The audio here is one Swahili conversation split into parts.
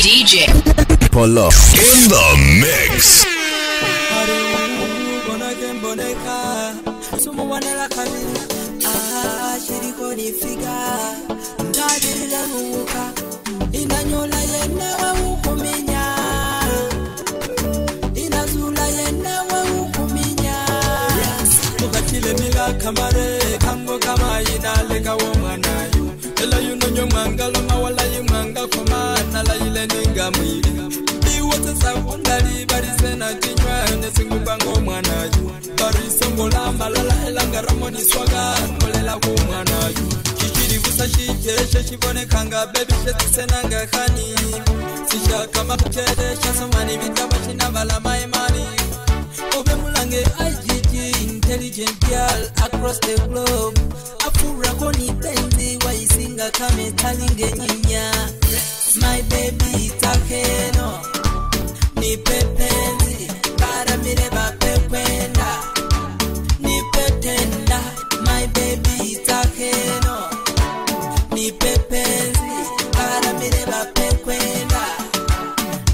DJ Polo in the mix. Kamare kango kama ina lega womana yu ela yu no nyomanga lo mawala yu manga koma na la ile ninga mwili bi wote sa wondali bari sena tinywa ne singu bango mwana yu bari songola malala ela ngaramoni swaga ngolela ko mwana yu kikiri kusashi keshe shibone kanga baby sheti senanga khani sisha kama kede shasomani bitaba china bala maimani obe mulange intelligent girl across the globe. Afura koni tendi wa isinga kame talinge nyinya. My baby takeno ni pepenzi para mireba pekwenda ni petenda. My baby takeno ni pepenzi para mireba pekwenda.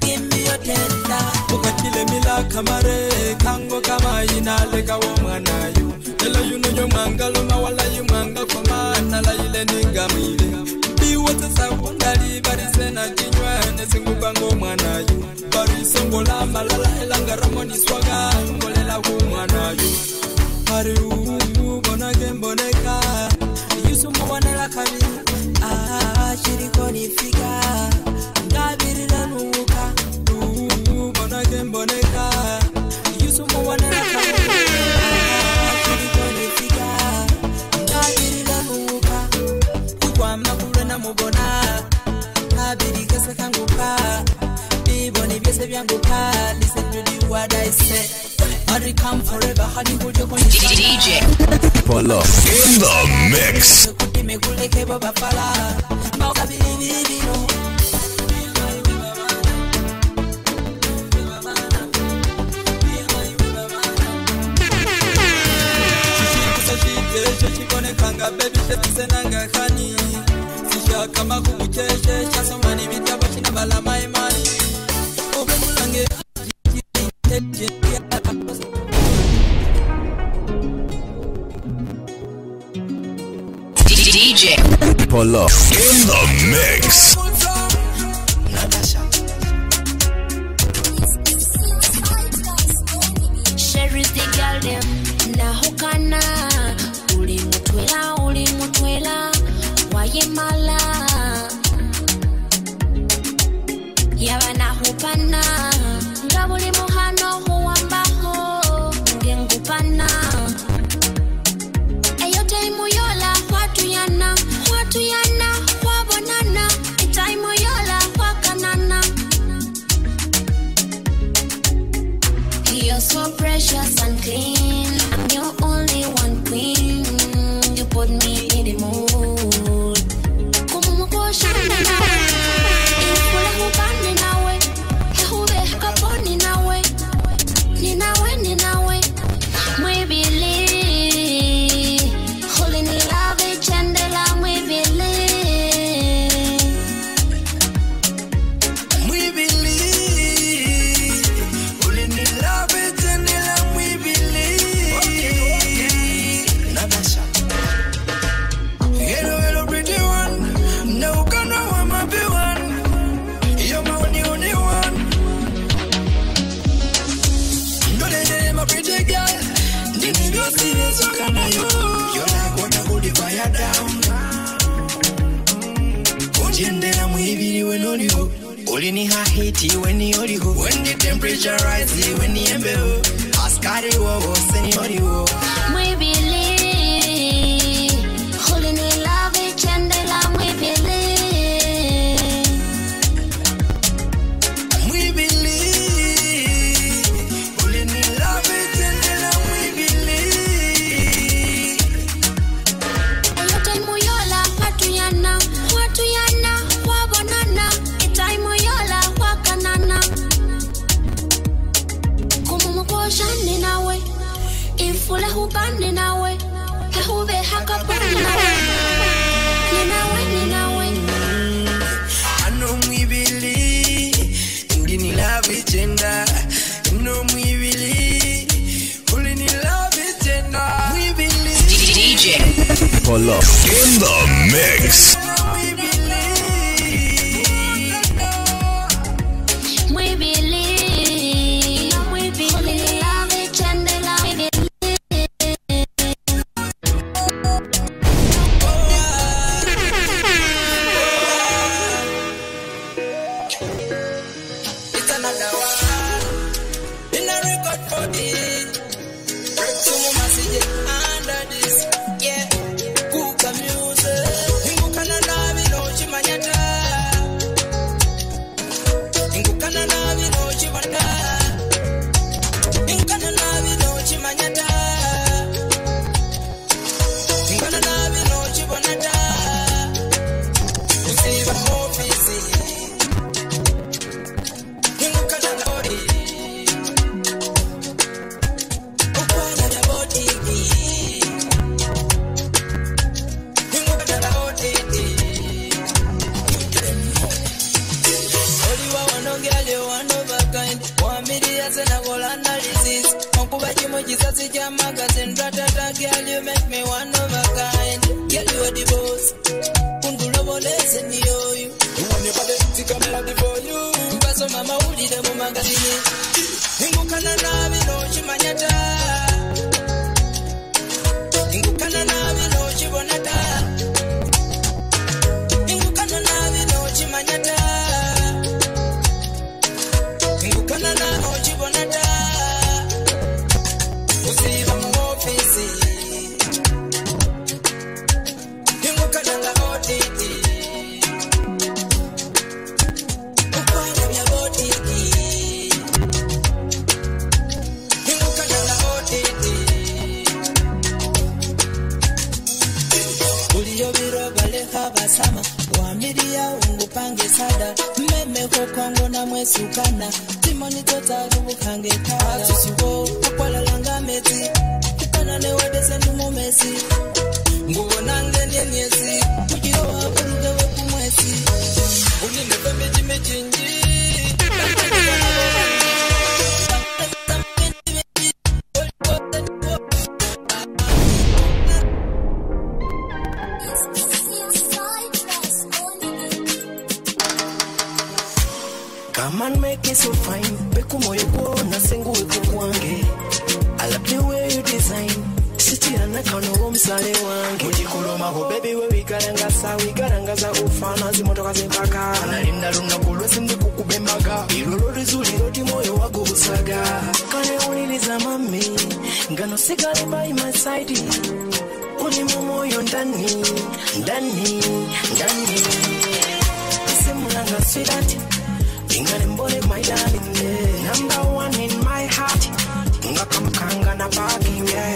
Give me your tender. Ukachile mila kamare kango kama ina lega womana yu ela yu no nyomanga lo mawala yu manga koma na la ile ninga mwili bi wote sa wondali bari sena kinywa ne singu bango mwana yu bari songola malala ela ngaramoni swaga ngolela ku mwana yu bari bona gemboneka yusu mwana la kami shiriko ni figa ngabiri la nuka bona gemboneka yusu mwana la kami shiriko ni figa ngabiri la nuka kwa makule na mubona ngabiri kasa kanguka biboni byese byanguka. Listen to the word I say. I come forever, honey, would you want DJ Polo in the mix. Baby sheti senanga khani sisha kama kucheshe chasomani bitaba china bala maimani obe mulange DJ Polo in the mix. Sherry the girl them na hukana uli mutwela waye mala yaba na hupana ngabuli muhano huambaho ngengupana ayo time yola watu yana wabonana time yola wakanana. You're so precious and clean, I'm your only one queen. You put me in the mood. Como kushana nawe, ifula hubani nawe, hehube kaponi nawe, ni nawe. We believe, holding love each and the we believe. Olini ha hate when you when the temperature rises when you embe askari wo seni ori we believe holding in love each and the lamb we believe holding in love each and the lamb we believe ayote moyola watu yana wabonana time moyola wakanana kumu mkoshani nawe ifula hubani Polo in the mix. Come and make it so fine. Bekumo yuko na sengu kwange. I love the way you design. Siti anakano msale wange. Ujikuloma ho baby we wigaranga za ufana zimotoka zimpaka. Analinda luna kulwesi ndikukubemaga. Ilolo rizuli roti moyo wago usaga. Kane uniliza mami. Ngano sigari by my side. Ulimu moyo ndani. Isimulanga sweetheart. Ingane mbole my darling, yeah. Number one in my heart. Ngakamkanga na baki, yeah.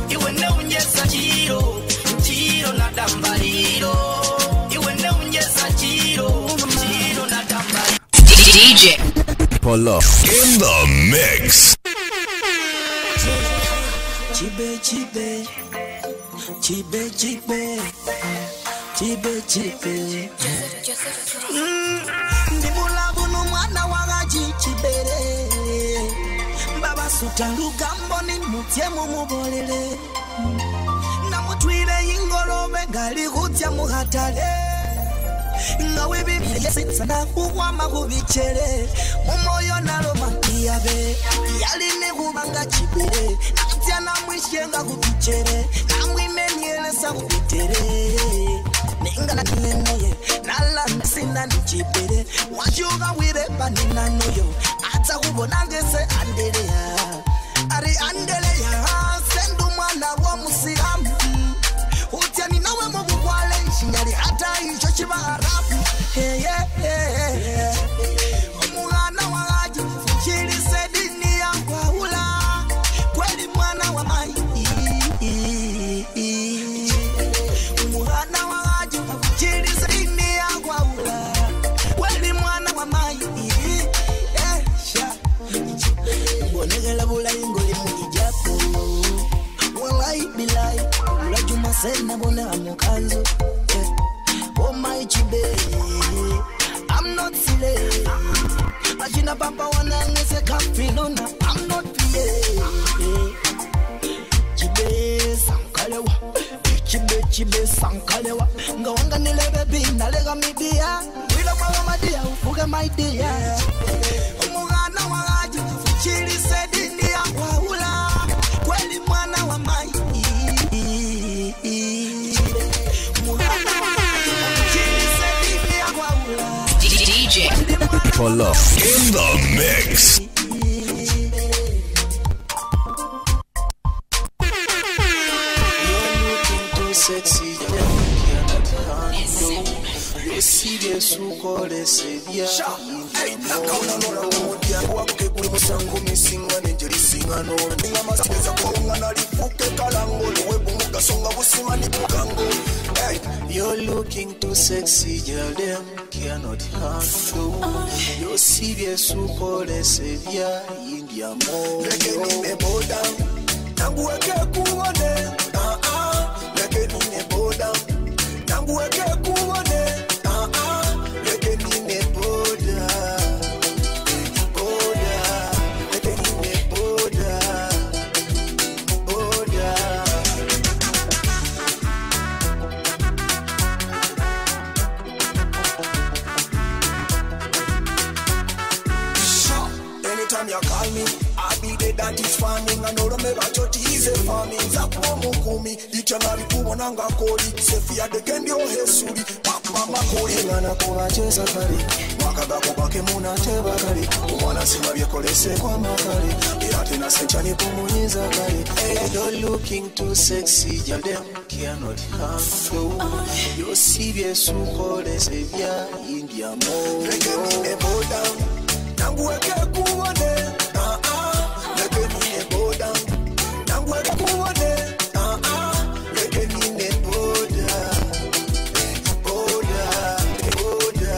Iwe ne unyesa chiro na dambaliro. Iwe ne unyesa chiro na dambaliro. DJ Polo in the mix. Chibe. Ndibulabu numwana wagaji chibere. Baba sutaluga mboni mutie mumubolele. Namutwire ingolobe gali kutia muhatale. Ngawe bibi yesitsana kukwama kubichere. Umoyo naloma iyabe. Yaline kubanga chibere. Nakutia na mwishenga kubichere. Namwimenyelesa kubitere. Ningana kineneye nala sina nichipere wajuga wire banina noyo ata kubona ngese andelea ari andelea sendu mwana wa musiramu utiani nawe mu bukwale shinyali ata icho chiba arabu omwana wagaji chiri sedini ya kwaula kweli mwana wa mai Sena bona amukanzo oh my chibe I'm not silly Ajina papa wanangese kapinona I'm not play chibe sankalewa chibe sankalewa ngawanga nilebe bina lega midia wila kwa madia ufuge my dear umugana wagaji chili sedini ya kwaula kweli mwana wa mai umugana wagaji chili sedini ya kwaula DJ Polo in the mix. Sexy, you see the suko de sevia. Hey, nakona nora modia wake kuri sangu misinga ninjeri singa no. Ninga masipeza konga na lifuke kalango lewe bunga songa busima ni bukango. Hey, you're looking too sexy, girl. Them cannot handle. You see the suko de sevia India mo. Rekeni me boda, tangu wake kuone. Lekeni boda, tangu weke kuone. Lekeni boda, boda. Lekeni boda, boda. Anytime you call me, I be the that is farming. I know the me bachoti is a farming. Zapo mukumi, dictionary kuona ngakoli. Sefia de kendio hesuri, papa makoli. Ngana kuwa cheza kari, wakaga kubake muna teba kari. Kumana sima vyekolese kwa makari. Irate na senchani kumuhiza kari. Hey, you're looking too sexy, ya dem cannot handle. You see the suko de sevia India mo. Rekeni me boda, tangu weke kuone. Lekeni boda, tangu weke kuone. Lekeni boda, boda, boda.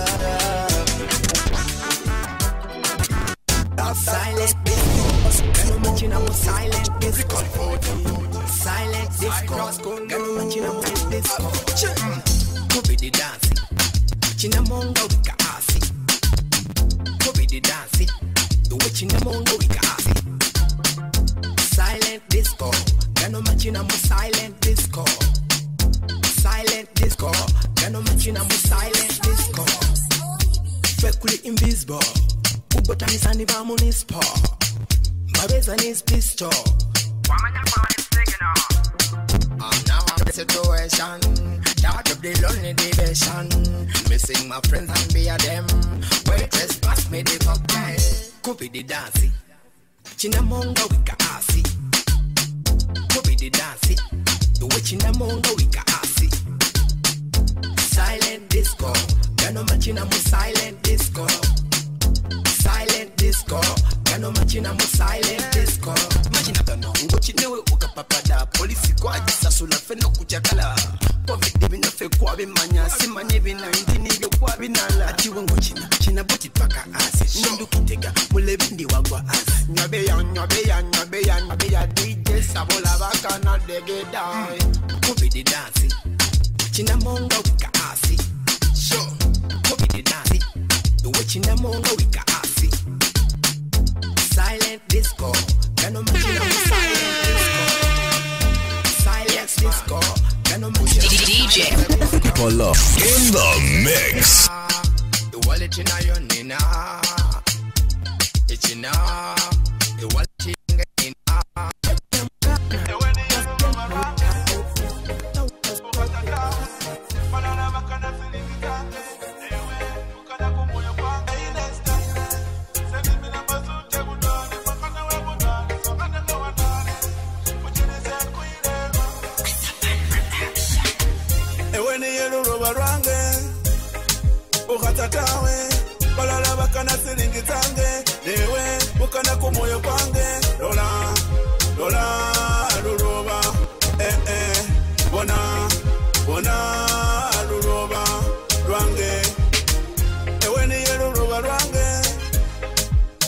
Silent disco, machina mo silent disco. Silent disco, machina mo disco. Kobe the dance, china monga wika asi. Kobe the dance, the way china monga wika asi. Silent disco, gano machina mo silent disco. Silent disco, gano machina mo silent disco. Fekuli invisible, ubota nisani ba munispo. Mabeza nis pistol. I'm now on the situation. Talk of the lonely division. Missing my friends and be a them. Waitress pass me the cocktail. Copy the dancing. Chinamonga wika asi. Copy the dancing. The way Chinamonga wika asi. Silent disco. Gano machina mo silent disco. Silent disco. Gano machina mo silent disco. Machina gano ngo chinewe ukapapada. Polisi kwa jisasula feno kuchakala. Covid bina fe kwa bimanya. Simanye bina indini yo kwa binala. Achiwe ngo china boti paka asi. Nindu kitega mule bindi wagwa asi. Nyabe ya DJ Sabola baka na dege dai. Covid the dancing. Chinamonga wika asi. Sure. Covid the dancing. The way Chinamonga wika asi. Silent disco. Gano machina mo silent disco. Silent disco. Gano machina DJ Polo in the mix. The wallet china yo nina. China. The wallet china nina. Ukatatawe balala bakana silingi tange dewe ukana kumoyo kwange dola luroba bona luroba rwange ewe ni luroba rwange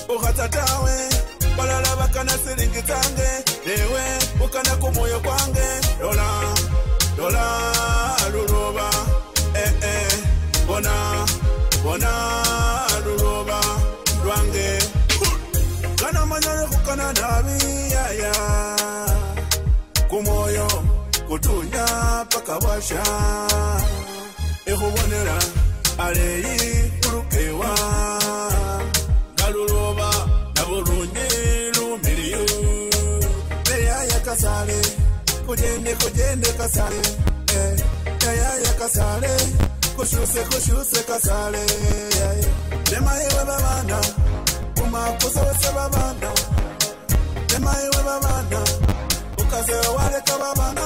ukatatawe balala bakana silingi tange dewe ukana kumoyo kwange dola luroba bona luroba rwange kana manyare kukana nabi ya kumoyo kutunya pakawasha ehubonera aleyi urukewa galuloba naburunye lumiriyo beya kasale kujende kasale ya kasale kushuse kasale lema yewe babana kumakosa wese babana lema yewe babana ukaze wale kababana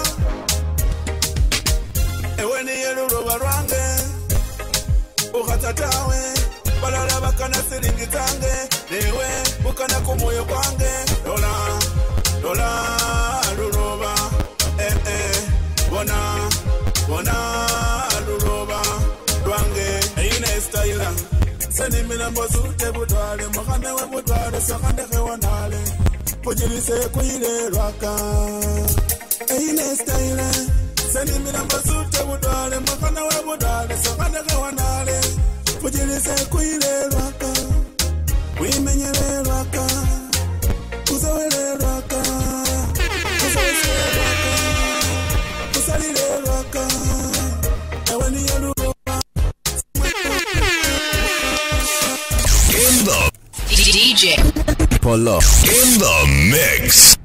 ewe ni yeluloba rwange ukatatawe balala bakana siringitange newe ukana kumoyo kwange dola luloba bona luloba rwange ine style seni milambo zute butwale mkhande we butwale sakande khwanale pojilise kuile rwaka ine style seni milambo zute butwale mkhande we butwale sakande khwanale pojilise kuile rwaka wimenyele rwaka kuzawele rwaka DJ Polo in the mix.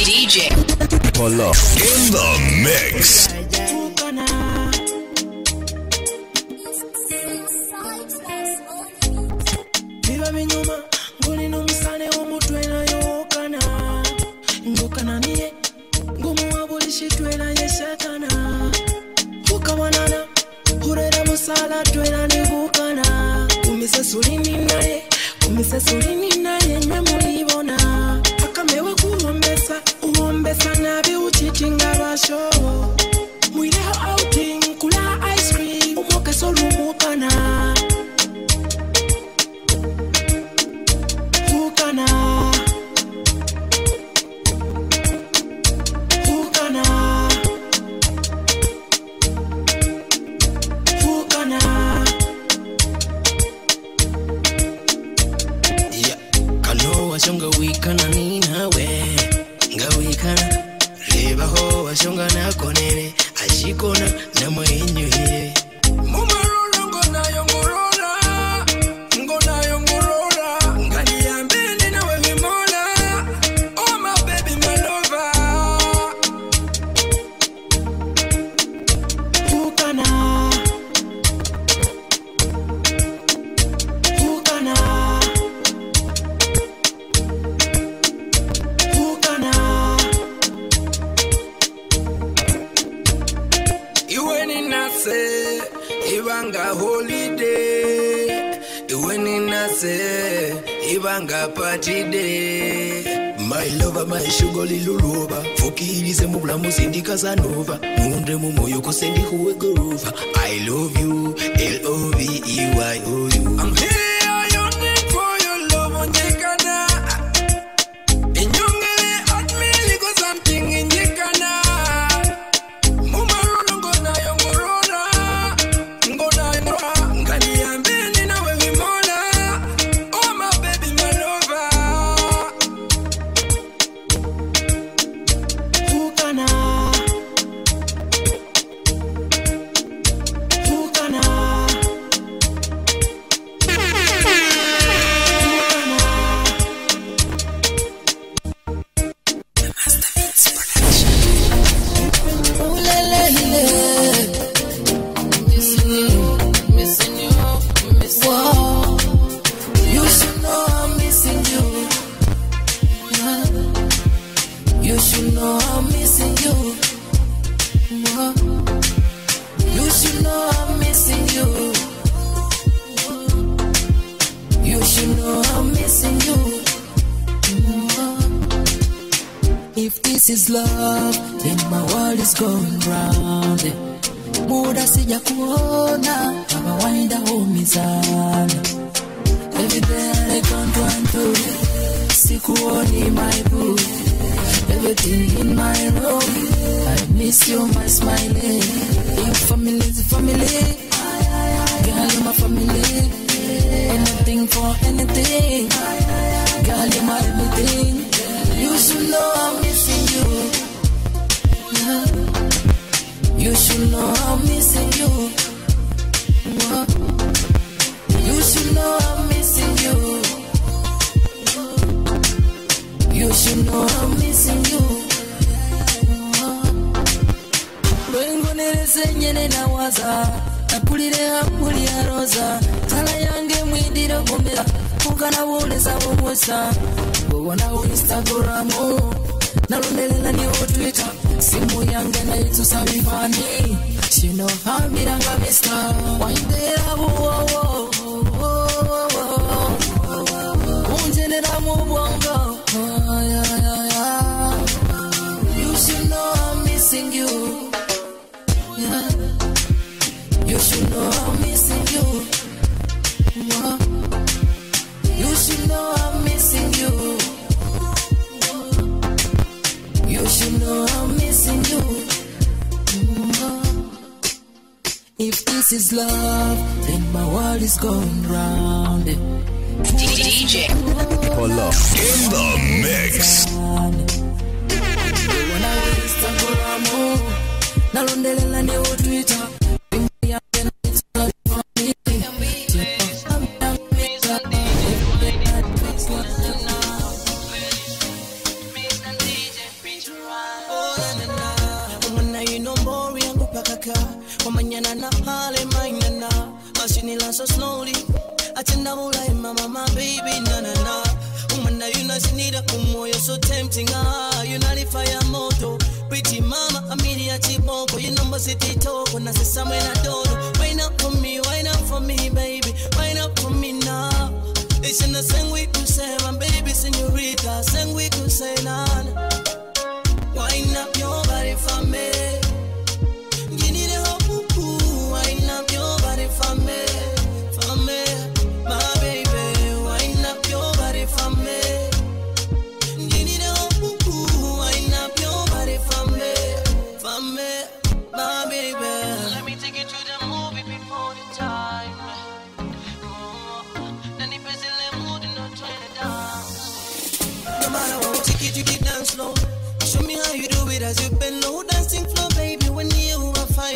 DJ Polo in the mix. Viva minyuma, ngoni numusane omutwena yokana. Ngokana niye, ngumu wabulishi twena yesatana. Ukawanana, urera musala twena nigukana. Umise sulini naye nywe mulibona. Akamewe kuombesa, uombesa nabi uchitinga basho. Mwileho outing, kula ice cream, umoke solumukana. chikona na mwenye hie Mumarolo ngona yongorora Ngona yongorora Ngani ya mbele na wewe mola Oh my baby my lover Ukana Ukana Ukana Iwe ni nase Ibanga holiday Iwe ni nase Ibanga party day My lover, my sugar liluluba Fukirize mubulamu sindi Casanova Munde mumoyo kusendi huwe groova I love you, L-O-V-E-Y-O-U I'm here yearning for your love onjekana Inyongele at me liko something injekana Mumarolo ngona yongorora Ngona yongorora Ngani ya mbele na wewe mola Oh my baby my lover Ukana Ukana If this is love, then my world is going round. Muda sija kuona, kama waenda humizana. Every day I can't run to sikuoni my boo. Everything in my room, I miss you, my smiley. If family is family, girl, you're my family. Anything for anything, girl, you're my everything. You should know I'm missing you. Yeah. You should know I'm missing you. Yeah. You should know I'm missing you. You should know I'm missing you. Wengo neresenyene na waza napulire hapuli ya roza tala yange mwidiro gomera Mukana wuleza wumwesa Gwana u Instagram Nalundelela ni u Twitter Simu yange na itu sabifani Shino hamiranga mista Waindera uwo Unjenera mubongo You should know I'm missing you. Yeah. You should know I'm missing you. You should know I'm missing you. You should know I'm missing you. If this is love, then my world is going round. DJ Polo in the mix. Nalondelela ni u Twitter. Mañana na hale mañana Masinila so slowly Atenda ulai mama my baby na na na Umana yuna sinida umoyo so tempting You nalifaya moto Pretty mama amiri ya chiboko You number city toko na sesame na dodo Wine up for me baby Wine up for me now It's in the same week to say my baby señorita Same week to say nana Wine up your body for me for me, my baby, wind up your body for me. You need a wind up your body for me, my baby. Let me take you to the movie before the time. No matter what, take you to the dance floor. Show me how you do it as you bend low, dancing floor, baby. When you are fine.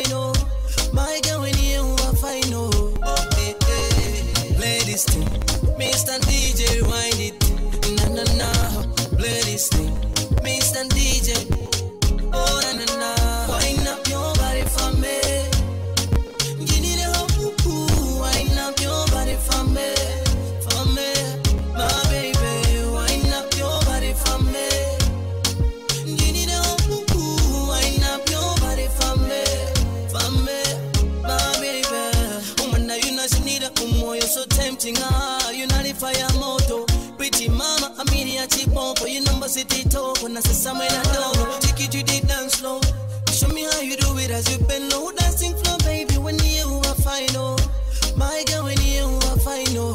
tinga, you not the fire moto. Pretty mama, I'm in a cheap bumper. You number city talk when I say somewhere I don't know. Take it to the dance floor. Show me how you do it as you bend low. Dancing floor, baby, when you are fine, oh. My girl, when you are fine, oh.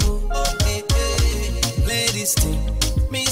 Hey, hey, play this thing. Me